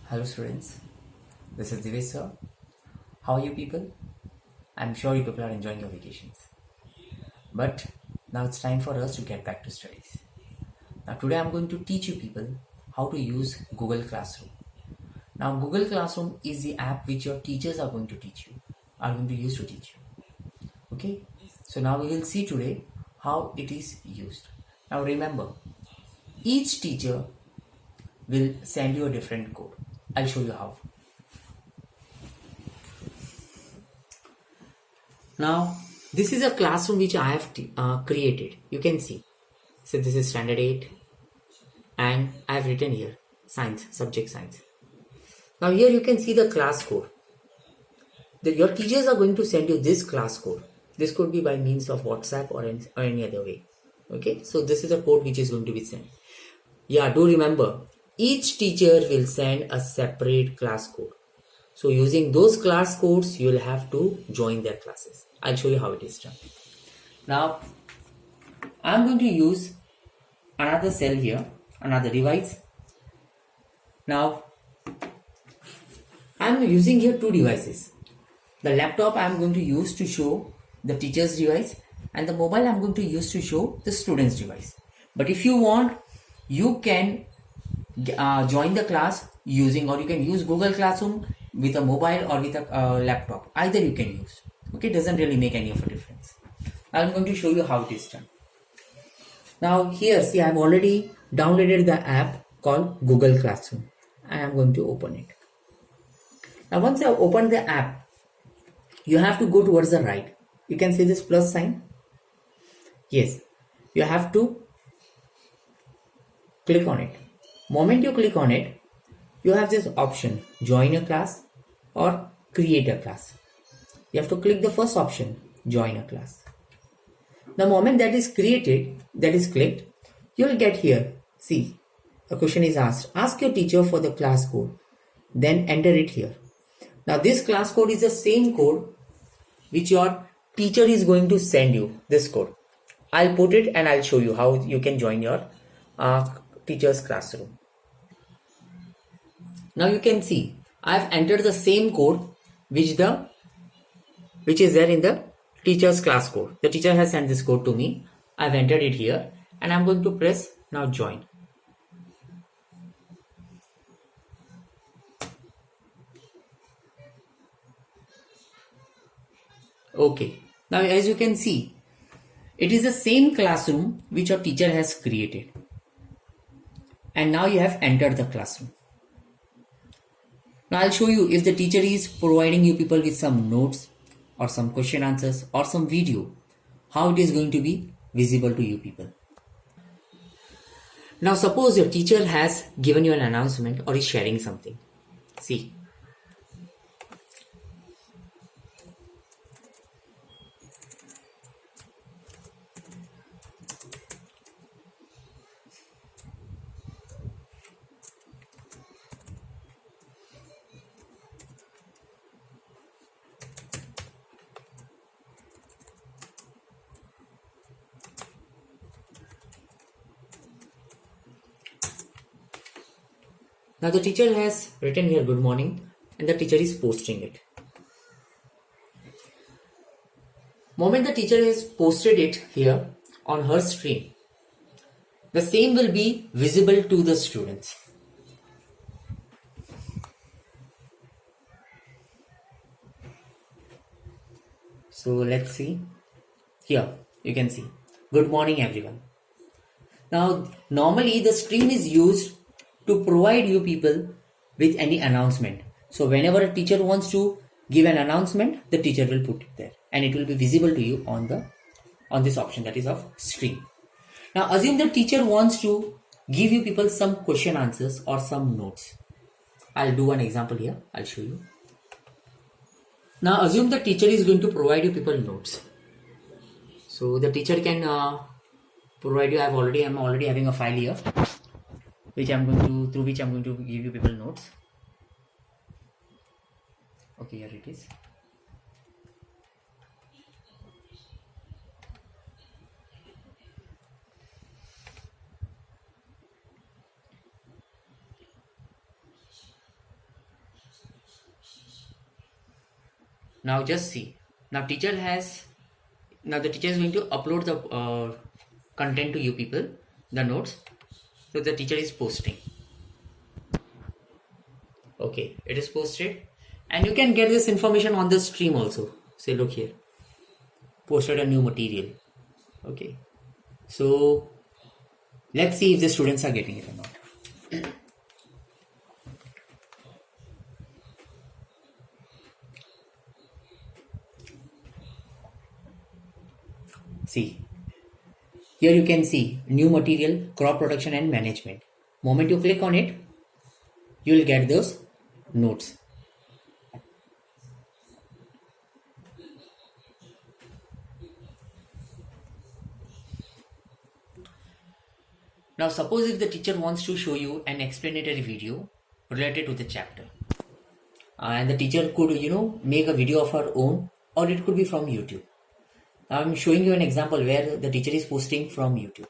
Hello students, this is Divesh sir. How are you people? I'm sure you people are enjoying your vacations. But now it's time for us to get back to studies. Now today I'm going to teach you people how to use Google Classroom. Now Google Classroom is the app which your teachers are going to use to teach you. Okay? So now we will see today how it is used. Now remember, each teacher will send you a different code. I'll show you how. Now, this is a classroom which I have created. You can see. So this is standard 8 and I have written here science, subject science. Now here you can see the class code. Your teachers are going to send you this class code. This could be by means of WhatsApp or any other way. Okay, so this is a code which is going to be sent. Yeah, do remember, each teacher will send a separate class code. So using those class codes, you will have to join their classes. I'll show you how it is done. Now, I'm going to use another cell here, another device. Now, I'm using here two devices. The laptop I'm going to use to show the teacher's device, and the mobile I'm going to use to show the student's device. But if you want, you can join the class using, or you can use Google Classroom with a mobile or with a laptop. Either you can use. Okay, doesn't really make any of a difference. I'm going to show you how it is done. Now here, see, I've already downloaded the app called Google Classroom. I am going to open it. Now once I have opened the app, you have to go towards the right. You can see this plus sign. Yes, you have to click on it. Moment you click on it, you have this option, join a class or create a class. You have to click the first option, join a class. The moment that is clicked, you will get here. See, a question is asked. Ask your teacher for the class code. Then enter it here. Now this class code is the same code which your teacher is going to send you. This code. I'll put it and I'll show you how you can join your teacher's classroom. Now you can see I've entered the same code which is there in the teacher's class code. The teacher has sent this code to me. I've entered it here and I'm going to press now join. Okay. Now as you can see, it is the same classroom which your teacher has created. And now you have entered the classroom. Now I'll show you if the teacher is providing you people with some notes or some question answers or some video, how it is going to be visible to you people. Now suppose your teacher has given you an announcement or is sharing something. See. Now the teacher has written here good morning and the teacher is posting it. Moment the teacher has posted it here on her screen, the same will be visible to the students. So let's see. Here you can see good morning everyone. Now normally the stream is used to provide you people with any announcement. So whenever a teacher wants to give an announcement, the teacher will put it there and it will be visible to you on this option, that is of stream. Now assume the teacher wants to give you people some question answers or some notes. I'll do one example here. I'll show you. Now assume the teacher is going to provide you people notes. So the teacher can provide you. I'm already having a file here, through which I'm going to give you people notes. Okay, here it is. Now just see. Now the teacher is going to upload the content to you people, the notes. So the teacher is posting. Okay, it is posted, and you can get this information on the stream also. Say, look here, posted a new material. Okay, so let's see if the students are getting it or not. See, here you can see new material, crop production and management. Moment you click on it, you will get those notes. Now suppose if the teacher wants to show you an explanatory video related to the chapter, and the teacher could make a video of her own, or it could be from YouTube. I'm showing you an example where the teacher is posting from YouTube.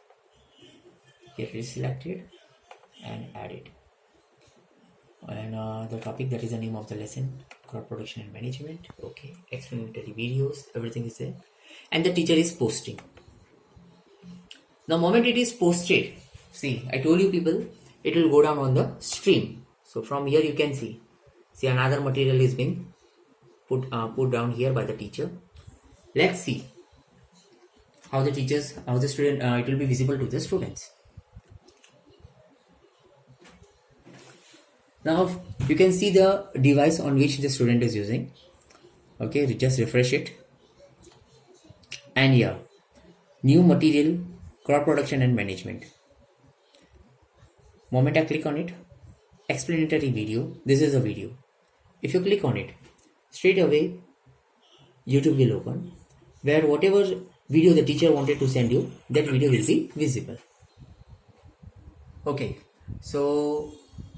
Here it is selected and added, and the topic, that is the name of the lesson, crop production and management. Okay, explanatory videos, everything is there, and the teacher is posting. The moment it is posted, see, I told you people, it will go down on the stream. So from here you can see another material is being put down here by the teacher. Let's see how the student, it will be visible to the students. Now you can see the device on which the student is using. Okay, just refresh it, and here, new material, crop production and management. Moment I click on it, explanatory video, this is a video. If you click on it, straight away YouTube will open, where whatever video the teacher wanted to send you, that video will be visible. Okay, so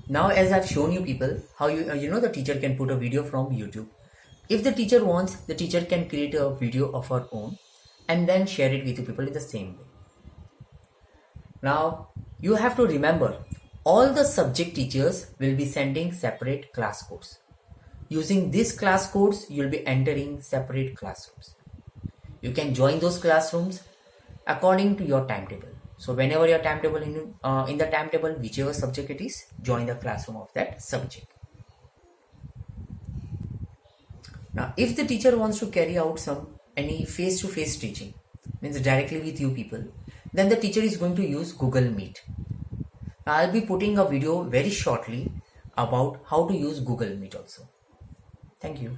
now as I've shown you people how the teacher can put a video from YouTube. If the teacher wants, the teacher can create a video of her own and then share it with you people in the same way. Now you have to remember, all the subject teachers will be sending separate class codes. Using these class codes, you'll be entering separate classrooms. You can join those classrooms according to your timetable. So whenever your timetable in the timetable, whichever subject it is, join the classroom of that subject. Now, if the teacher wants to carry out any face-to-face teaching, means directly with you people, then the teacher is going to use Google Meet. Now, I'll be putting a video very shortly about how to use Google Meet also. Thank you.